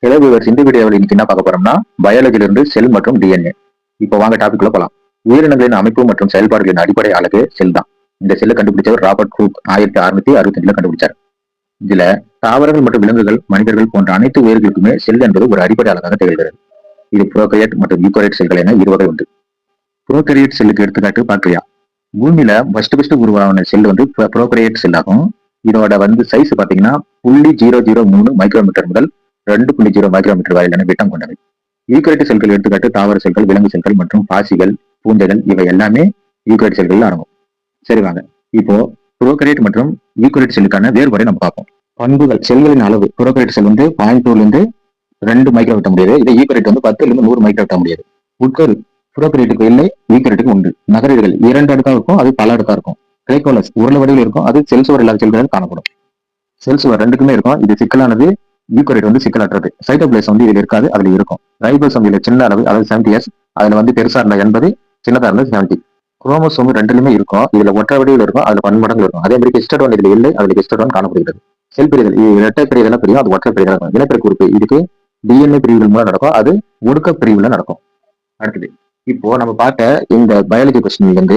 Hello viewers, இந்த வீடியோவில் இன்னைக்கு என்ன பார்க்க போறோம்னா பயாலஜில இருந்து செல் மற்றும் டிஎன்ஏ. இப்போ வாங்க டாபிக்ல போலாம். உயிரினங்களின் அமைப்பு மற்றும் செயல்பாடுகளின் அடிப்படை அலகு செல் தான். இந்த செல்லை கண்டுபிடிச்சவர் ராபர்ட் ஹூக் 1662 கண்டுபிடிச்சார். இதுல தாவரங்கள் மற்றும் விலங்குகள், மனிதர்கள் போன்ற அனைத்து உயிர்களுக்குமே செல் என்பது ஒரு அடிப்படை அலகாக திகழ்கிறது. இது புரோகரியட் மற்றும் யூகரியட் செல்கள் என இரு வகை உண்டு. புரோகரியட் செல்லுக்கு எடுத்துக்காட்டு பாக்டீரியா. பூமியில ஃபர்ஸ்ட் உருவான செல் வந்து புரோகரியட் செல் ஆகும். இதோட சைஸ் பாத்தீங்கன்னா 0.003 மைக்ரோமீட்டர் முதல் 2.0 மைக்ரோமீட்டர் வரையிலான விட்டம் கொண்டவை. யூகரியட் செல்கள் எடுத்துக்காட்டு தாவர செல்கள், விலங்கு செல்கள் மற்றும் பாசிகள், பூஞ்சைகள் இவை எல்லாமே யூகரியட் செல்கள் அடங்கும். சரி வாங்க, இப்போ புரோகரியட் மற்றும் யூகரியட் செல்லுக்கான வேறுபாடை நம்ம பார்ப்போம். பண்புகள். செல்களின் அளவு. புரோகரியட் செல் 0.2 இருந்து 2 மைக்ரோ விட்ட முடியாது. இதே யூகரியட் 10 இருந்து 100 மைக்ரோ விட்ட முடியாது. உட்கரு. புரோகரியட்டுக்கு இல்லை, யூகரியட்டுக்கு உண்டு. நகரீடுகள் 2 அடுக்கா இருக்கும், அது பல அடுக்கா இருக்கும். கிளைகோலஸ் உருளை வடிவில் இருக்கும், அது செல் சுவர் இல்லாத செல்கள் காணப்படும். செல் சுவர் ரெண்டுக்குமே இருக்கும். இது சிக்கலானது, யூகரியட் சிக்கலற்றது. சைட்டோபிளாசம் இதுல இருக்காது, அதுல இருக்கும். ரைபோசோம் இதுல சின்ன அளவு, அதாவது 70s. அதுல பெருசா இருந்தா 80, சின்னதா இருந்தா 70. குரோமோசோம் ரெண்டுலயுமே இருக்கும். இதுல ஒற்றை வடிவில் இருக்கும், அதுல பன்மடங்கு இருக்கும். அதே மாதிரி ஹிஸ்டோன் இதுல இல்லை, அதுல ஹிஸ்டோன் காணப்படுகிறது. செல் பிரிதல். இது இரட்டை பிரிதல் பிரியும், அது ஒற்றை பிரிதல் இருக்கும். இனப்பெருக்க உறுப்பு இதுக்கு டிஎன்ஏ பிரிவுகள் மூலம் நடக்கும், அது ஒடுக்க பிரிவுல நடக்கும். அடுத்தது, இப்போ நம்ம பார்த்த இந்த பயாலஜி கொஸ்டின்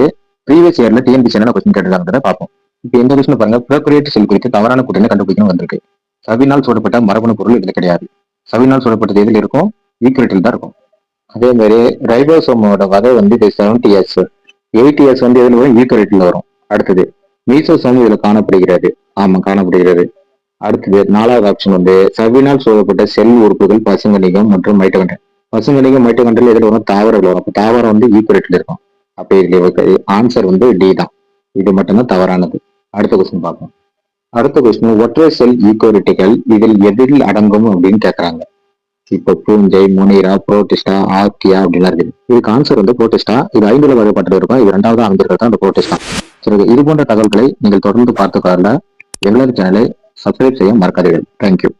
ப்ரீவியஸ் இயர்ல டிஎன்பிசி என்ன கொஸ்டின் கேட்டிருக்காங்க பார்ப்போம். இப்போ இந்த கொஸ்டின் பாருங்க, புரோகரியட் செல் குறித்து தவறான கூட்டணி கண்டுபிடிக்கணும் வந்திருக்கு. சவினால் சூடப்பட்ட மரபணு பொருள் இதுல கிடையாது. சவினால் சூடப்பட்டது எதில் இருக்கும்? யூகரியட்டில் தான் இருக்கும். அதே மாதிரி ரைபோசோமோட வகை 70s, 80s எதுல வரும்? யூகரியட்டில் வரும். அடுத்தது மீசோசோம் இதுல காணப்படுகிறது. ஆமா, காணப்படுகிறது. அடுத்தது 4வது ஆப்ஷன் சவினால் சூழப்பட்ட செல் உறுப்புகள் பசுங்கணிகம் மற்றும் மைட்டோகாண்ட்ரியா. பசுங்கணிகம் மைட்டோகாண்ட்ரியா எதுல வரும்? தாவரங்கள் வரும். அப்ப தாவரம் யூகரியட்டில் இருக்கும். அப்ப இதுல ஆன்சர் டி தான். இது மட்டும்தான் தவறானது. அடுத்த கொஸ்டின் பார்ப்போம். அடுத்த கொஸ்டின், ஒற்றை செல் யூகரிட்டுகள் இதில் எதில் அடங்கும் அப்படின்னு கேட்கறாங்க. இப்ப பூஞ்சை, முனிரா, புரோட்டிஸ்டா, ஆர்கியா அப்படின்லாம் இருக்குது. இதுக்கு ஆன்சர் புரோட்டிஸ்டா. இது 5 வகைப்பட்டு இருக்கும். இது 2வது அமைந்திருக்கிறது தான் அந்த புரோட்டிஸ்டா. சரி, இது போன்ற தகவல்களை நீங்கள் தொடர்ந்து பார்த்துக்காக எங்களது சேனலை சப்ஸ்கிரைப் செய்ய மறக்காதீர்கள். தேங்க்யூ.